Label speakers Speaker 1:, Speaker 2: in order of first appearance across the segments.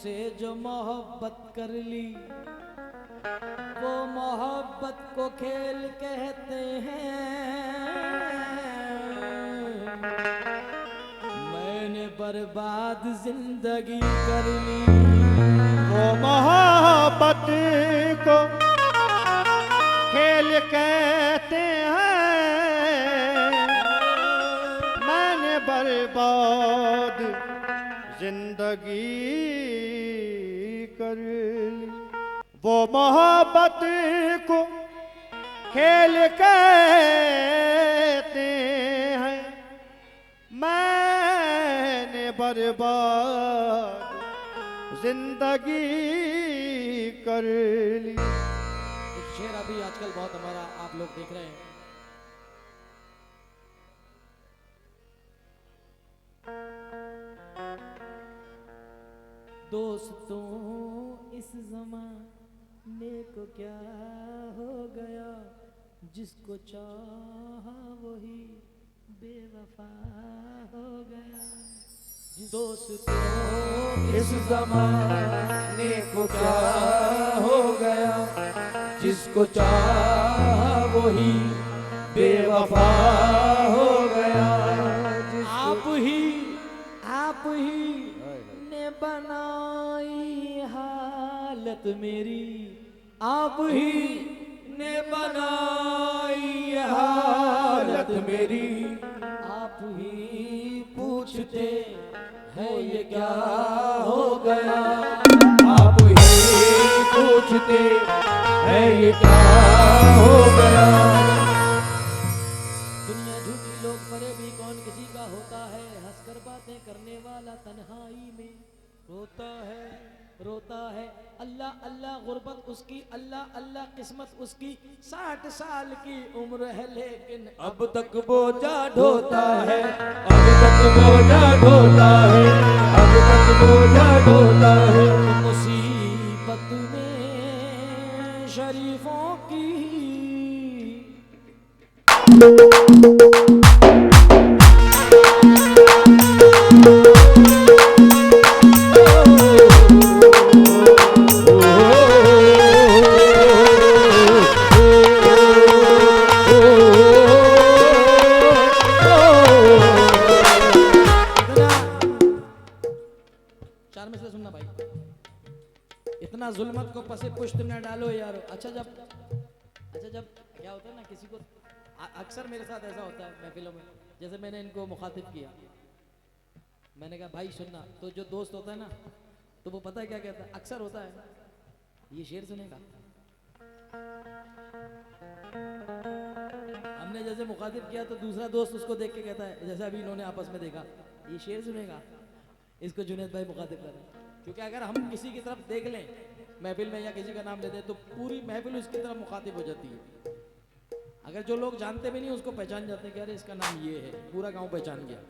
Speaker 1: तुमसे जो मोहब्बत कर ली वो मोहब्बत को खेल कहते हैं। मैंने बर्बाद जिंदगी कर ली
Speaker 2: वो मोहब्बत को खेल कहते हैं। मैंने बर्बाद जिंदगी कर ली। वो मोहब्बत को खेल कहते हैं। मैंने बर्बाद जिंदगी कर ली।
Speaker 1: एक शेर अभी आजकल बहुत हमारा आप लोग देख रहे हैं। दोस्तों इस ज़माने को क्या हो गया, जिसको चाहा वही बेवफा हो गया। दोस्तों इस ज़माने को क्या हो गया, जिसको चाहा वही बेवफा हो गया। आप ही ने बनाई हालत मेरी, आप ही ने बनाई हालत मेरी। आप ही पूछते हैं ये क्या हो गया, आप ही पूछते हैं ये क्या हो गया। दुनिया झूठी लोग परे भी कौन किसी का होता है, हंसकर बातें करने वाला तन्हाई में रोता है। अल्लाह अल्लाह गुर्बत उसकी, अल्लाह अल्लाह किस्मत उसकी। 60 साल की उम्र है लेकिन अब तक बोझा ढोता है, अब तक बोझा ढोता है, अब तक बोझा ढोता है। मुसीबत में शरीफों की इतना जुल्मत को पसे पुष्ट न डालो यार। अच्छा जब क्या होता है ना, किसी को अक्सर मेरे साथ ऐसा होता है महफिलों में, जैसे मैंने इनको मुखातिब किया, मैंने कहा भाई सुनना, तो जो दोस्त होता है ना तो वो पता है क्या कहता है, अक्सर होता है ये शेर सुनेगा। हमने जैसे मुखातिब किया तो दूसरा दोस्त उसको देख के कहता है, जैसे अभी इन्होंने आपस में देखा, ये शेर सुनेगा, इसको जुनैद भाई मुखातिब कर रहे हैं। क्योंकि अगर हम किसी की तरफ देख लें महफिल में या किसी का नाम ले दें तो पूरी महफिल उसकी तरफ मुखातिब हो जाती है। अगर जो लोग जानते भी नहीं उसको पहचान जाते हैं कि अरे इसका नाम ये है, पूरा गांव पहचान गया,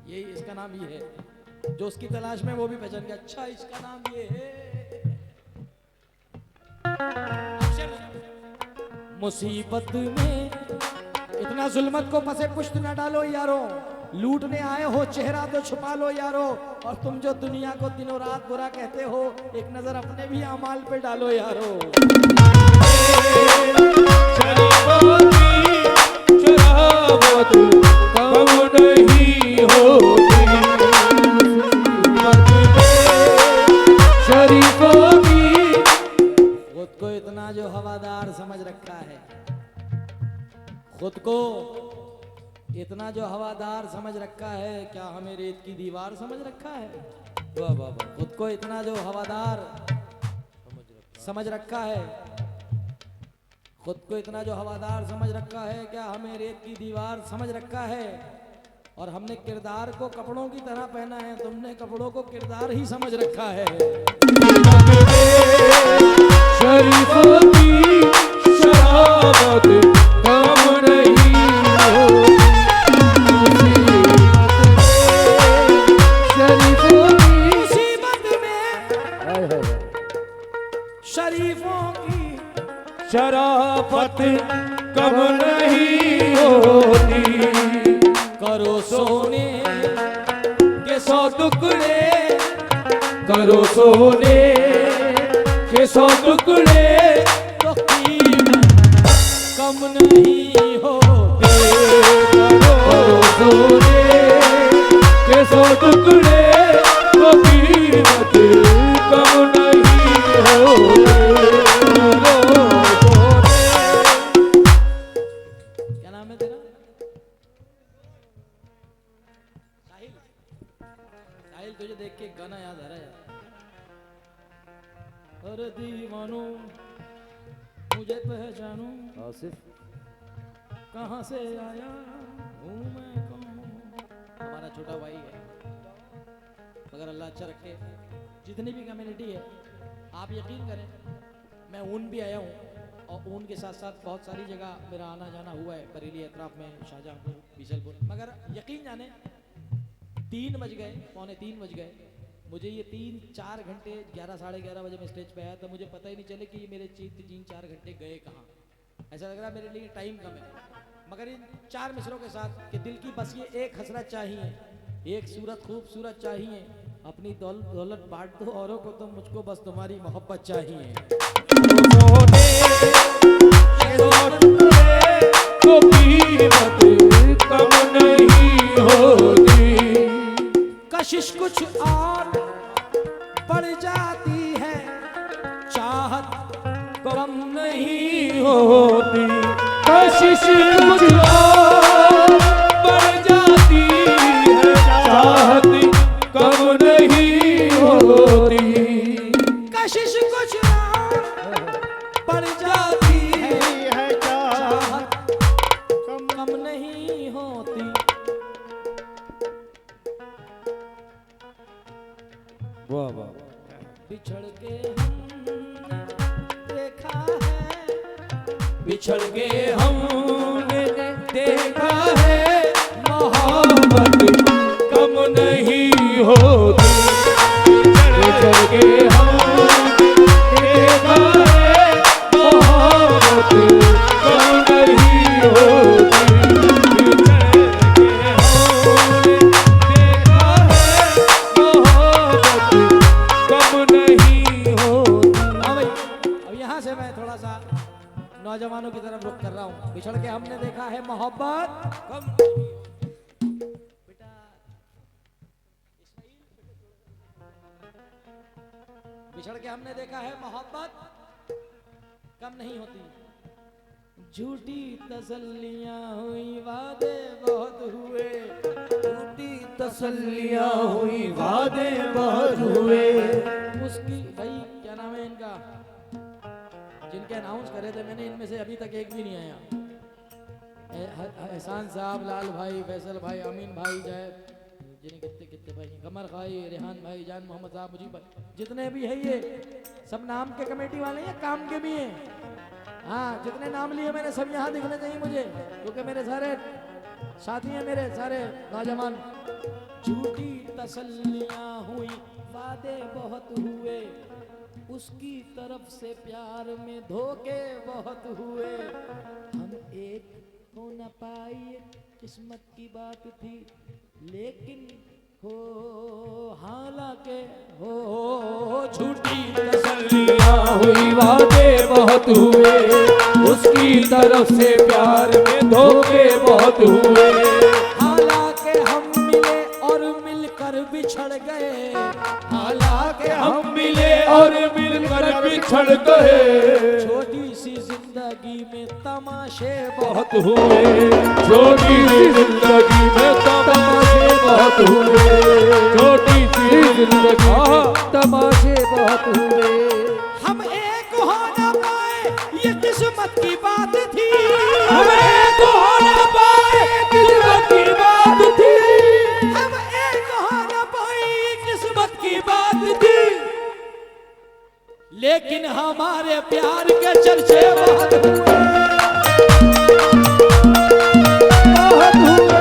Speaker 1: ये इसका नाम ये है। जो उसकी तलाश में वो भी पहचान गया, अच्छा इसका नाम ये है। मुसीबत में इतना जुल्मत को पसे पुष्ट न डालो यारो, लूटने आए हो चेहरा तो छुपा लो यारो। और तुम जो दुनिया को दिनों रात बुरा कहते हो, एक नजर अपने भी अमाल पे डालो यारो। खुद को इतना जो हवादार समझ रखा है, खुद को इतना जो हवादार समझ रखा है, क्या हमें रेत की दीवार समझ रखा है। वाह वाह वाह। खुद को इतना जो हवादार समझ रखा है, खुद को इतना जो हवादार समझ रखा है, क्या हमें रेत की दीवार समझ रखा है। और हमने किरदार को कपड़ों की तरह पहना है, तुमने कपड़ों को किरदार ही समझ रखा है। शरीफों की शराबत कम नहीं हो, शरीफों की शराफत कब नहीं होती। करो सोने के 100 टुकड़े,
Speaker 3: करो सोने के 100 टुकड़े
Speaker 1: तो कीमत कम नहीं होती।
Speaker 3: करो सोने के 100 टुकड़े तो कीमत कम नहीं होती।
Speaker 1: क्या नाम है तेरा? साहिल। साहिल, तुझे देख के एक गाना याद आ रहा है यार। अरे दीवानो मुझे पहचानो,
Speaker 2: आसिफ
Speaker 1: कहाँ से आया हूँ मैं कौन? हमारा छोटा भाई है, मगर अल्लाह अच्छा रखे। जितनी भी कम्युनिटी है, आप यकीन करें, मैं ऊन भी आया हूँ और ऊन के साथ साथ बहुत सारी जगह मेरा आना जाना हुआ है, बरेली अतराफ में, शाहजहाँपुर, बीसलपुर। मगर यकीन जाने 3 बज गए, पौने 3 बज गए, मुझे ये 3-4 घंटे, 11 साढ़े 11 बजे मैं स्टेज पे आया, तो मुझे पता ही नहीं चले कि ये मेरे 3-4 घंटे गए कहाँ। ऐसा लग रहा मेरे लिए टाइम कम है। मगर इन 4 मिसरों के साथ कि दिल की बस ये एक हसरत चाहिए, एक सूरत खूबसूरत चाहिए, अपनी दौलत बांट दो औरों को, तो मुझको बस तुम्हारी मोहब्बत चाहिए।
Speaker 3: तो कीमत कम नहीं होती।
Speaker 1: कशिश कुछ और बढ़ जाती है, चाहत कम नहीं
Speaker 3: होती। कशिश कुछ और बढ़ जाती है, चाहत कम नहीं होती।
Speaker 1: कशिश कुछ और बढ़ जाती है, चाहत कम नहीं होती।
Speaker 2: वाह वाह।
Speaker 1: बिछड़ के हमने देखा है,
Speaker 3: बिछड़ के हमने देखा है, मोहब्बत कम नहीं होती। बिछड़ के हमने देखा है, मोहब्बत कम नहीं होती।
Speaker 1: से मैं थोड़ा सा नौजवानों की तरफ रुख कर रहा हूँ। बिछड़ के हमने देखा है मोहब्बत कम। बेटा बिछड़ के हमने देखा है मोहब्बत कम नहीं होती। झूठी तसल्लियां हुई वादे बहुत हुए, झूठी तसल्लियां हुई वादे बहुत हुए। उसकी भाई क्या नाम है इनका, जिनके अनाउंस करे थे मैंने, इनमें से अभी तक एक भी नहीं आया। एहसान साहब, लाल भाई, फैसल भाई, अमीन भाई, जैब, जिन्हें कितने कितने भाई, कमर भाई, रेहान भाई, जान मोहम्मद साहब, मुझीब भाई, जितने भी है ये सब नाम के कमेटी वाले हैं, काम के भी हैं। हाँ, जितने नाम लिए मैंने सब यहाँ दिखने चाहिए मुझे, क्योंकि मेरे सारे साथी हैं, मेरे सारे नौजवान। झूठी तसल्लियां हुई वादे बहुत हुए, उसकी तरफ से प्यार में धोखे बहुत हुए। हम एक हो न पाए किस्मत की बात थी, लेकिन हो हालांकि हो झूठी
Speaker 3: तसल्लियां हुई वादे बहुत हुए, उसकी तरफ से प्यार में धोखे बहुत हुए।
Speaker 1: हालांकि हम मिले और मिलकर बिछड़ गए, हालांकि
Speaker 3: हम मिले और मिलकर बिछड़ गए।
Speaker 1: छोटी सी जिंदगी में तमाशे
Speaker 3: बहुत हुए, छोटी सी जिंदगी में तमाशे बहुत हुए, छोटी सी जिंदगी में
Speaker 1: तमाशे बहुत हुए। हम एक हो न पाए ये किस्मत की बात थी,
Speaker 3: हम एक हो न पाए किस्मत की बात थी,
Speaker 1: हम एक हो न पाए किस्मत की बात थी। लेकिन हमारे प्यार के चर्चे बहुत हुए, बहुत हुए।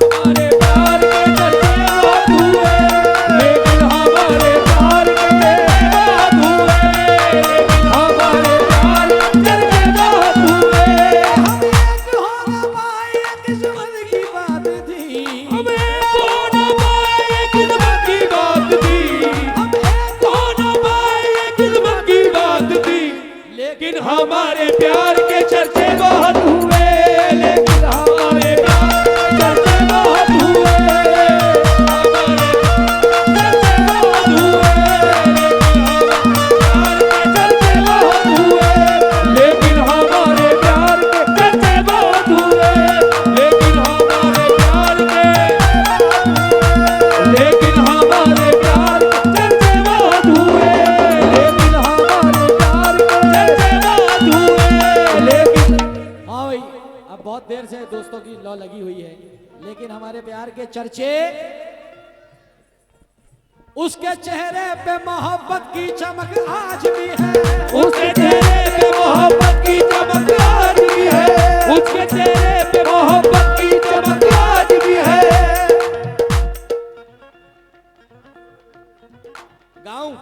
Speaker 3: हमारे प्यार के चर्चे बहुत हुए, लेकिन हमारे प्यार के बहुत हुए, लेकिन हमारे प्यार के चर्चे बहुत हुए।
Speaker 1: हम एक हो न पाए किस्मत की बात थी,
Speaker 3: हम एक हो न पाए किस्मत की बात थी, प्यार के चर्चे बहुत हुए, लेकिन हमारे प्यार के चर्चे बहुत हुए, लेकिन हमारे प्यार के चर्चे बहुत हुए, लेकिन हमारे प्यार के लेकिन हमारे प्यार के चर्चे बहुत हुए, लेकिन हमारे प्यार के चर्चे बहुत हुए, लेकिन
Speaker 1: हाँ भाई, अब बहुत देर से दोस्तों की लौ लगी हुई है, लेकिन हमारे प्यार के चर्चे, उसके चेहरे पे मोहब्बत की चमक आज भी है,
Speaker 3: उसके चेहरे पे मोहब्बत की चमक आज भी है, उसके चेहरे पे मोहब्बत की चमक आज भी है।
Speaker 1: गाऊं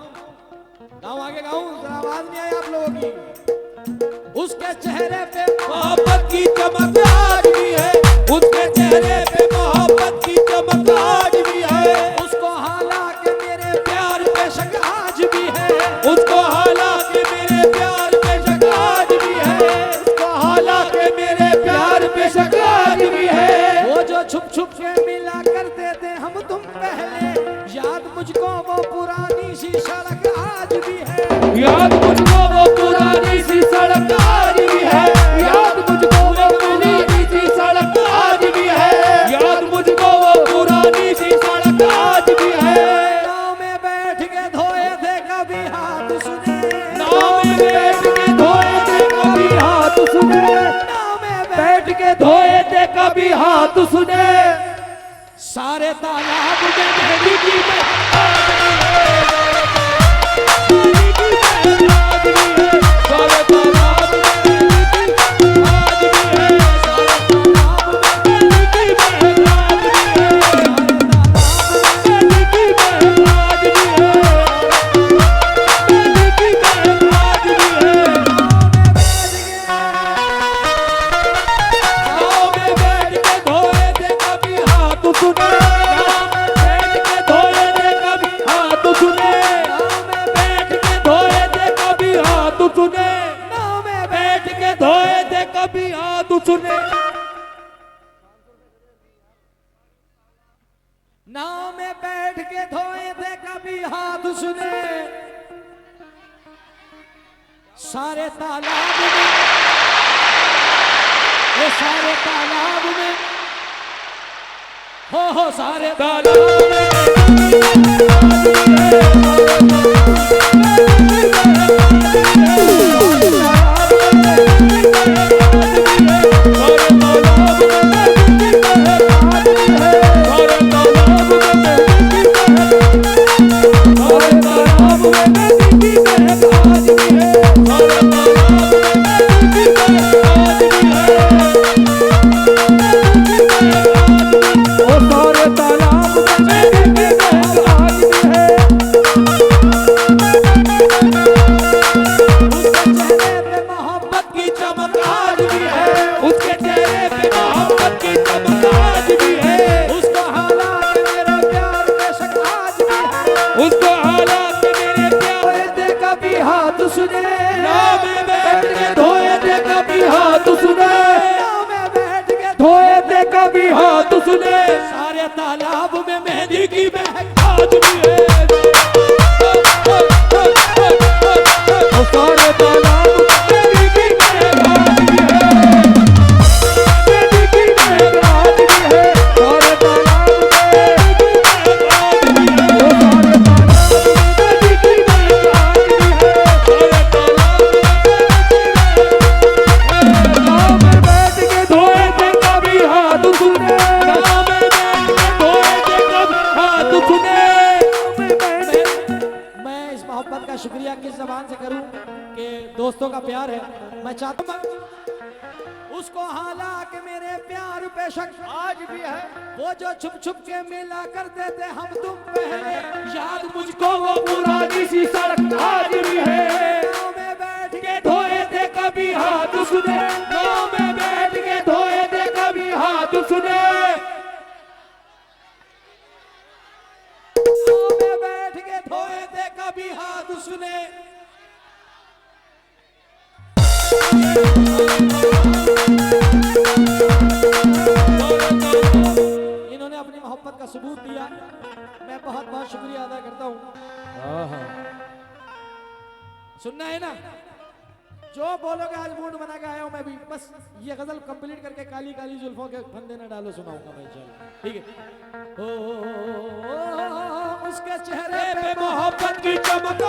Speaker 1: गाऊं आगे गाऊं, जरा आवाज नहीं आई आप लोगों की। उसके चेहरे पे
Speaker 3: मोहब्बत की चमक आज भी है, उसके चेहरे पे मोहब्बत की चमक आज भी है,
Speaker 1: उसको हालांकि मेरे प्यार पे शक आज भी है,
Speaker 3: उसको हालांकि मेरे प्यार पे शक आज भी है, उसको हालांकि मेरे प्यार पे शक आज भी है।
Speaker 1: वो जो छुप छुप के मिला करते थे हम तुम पहले, याद मुझको वो पुरानी सी सड़क आज भी है,
Speaker 3: याद मुझको वो पुरानी सी सड़क आज भी है, याद मुझको वो पुरानी सी सड़क आज भी है, याद मुझको वो पुरानी सी सड़क आज भी है।
Speaker 1: नाव में बैठ के धोए थे कभी हाथ सुने,
Speaker 3: नाव में बैठ के धोए थे कभी हाथ सुने,
Speaker 1: नाव में
Speaker 3: बैठ के धोए थे कभी हाथ सुने,
Speaker 1: सारे तालाब में मेहंदी की
Speaker 3: सारे तालाब में आज भी है, सारे तालाब में मेहंदी की महक आज भी है, मेहंदी की महक आज भी है, मेहंदी की महक आज भी है। नाव में बैठ के धोए थे कभी हाथ सुने, नाव में बैठ के धोए थे कभी हाथ सुने, नाव में बैठ के धोए थे कभी हाथ सुने, नाव में बैठ के धोए थे कभी हाथ सुने।
Speaker 1: नाव में बैठ के धोए थे कभी हाथ सुने, सारे तालाब में, ये सारे तालाब में, हो सारे
Speaker 3: तालाब में कभी हाथ सुने,
Speaker 1: सारे तालाब में मेहंदी की महक
Speaker 3: आज भी है। सारे तालाब मेहंदी की महक आज भी है, मेहंदी की महक आज भी है, सारे तालाब मेहंदी की महक आज भी है, सारे तालाब मेहंदी की महक आज भी है, सारे तालाब नाव में बैठ के धोए थे कभी हाथ सुने, नाव में बैठ के धोए थे कभी हाथ सुने।
Speaker 1: मैं इस मोहब्बत का शुक्रिया किस जबान से करूं कि दोस्तों का प्यार है। मैं चाहता हूं उसको हालांकि मेरे प्यार पे शक आज भी है, वो जो छुप छुप के मिला करते थे हम तुम पहले, याद मुझको वो
Speaker 3: पुरानी सी सड़क आज भी है,
Speaker 1: नाव में बैठ के
Speaker 3: धोए थे कभी हाथ सुने, नाव में बैठ के धोए थे कभी हाथ सुने,
Speaker 1: नाव में बैठ के धोए थे कभी हाथ सुने। इन्होंने अपनी मोहब्बत का सबूत दिया, मैं बहुत बहुत शुक्रिया अदा करता हूँ। सुनना है ना, जो बोलोगे आज मूड बना के आया हूँ मैं भी, बस ये गजल कंप्लीट करके काली काली जुल्फों के फंदे न डालो सुनाऊंगा मैं इंशाल्लाह, ठीक है। ओ उसके चेहरे पे मोहब्बत की चमक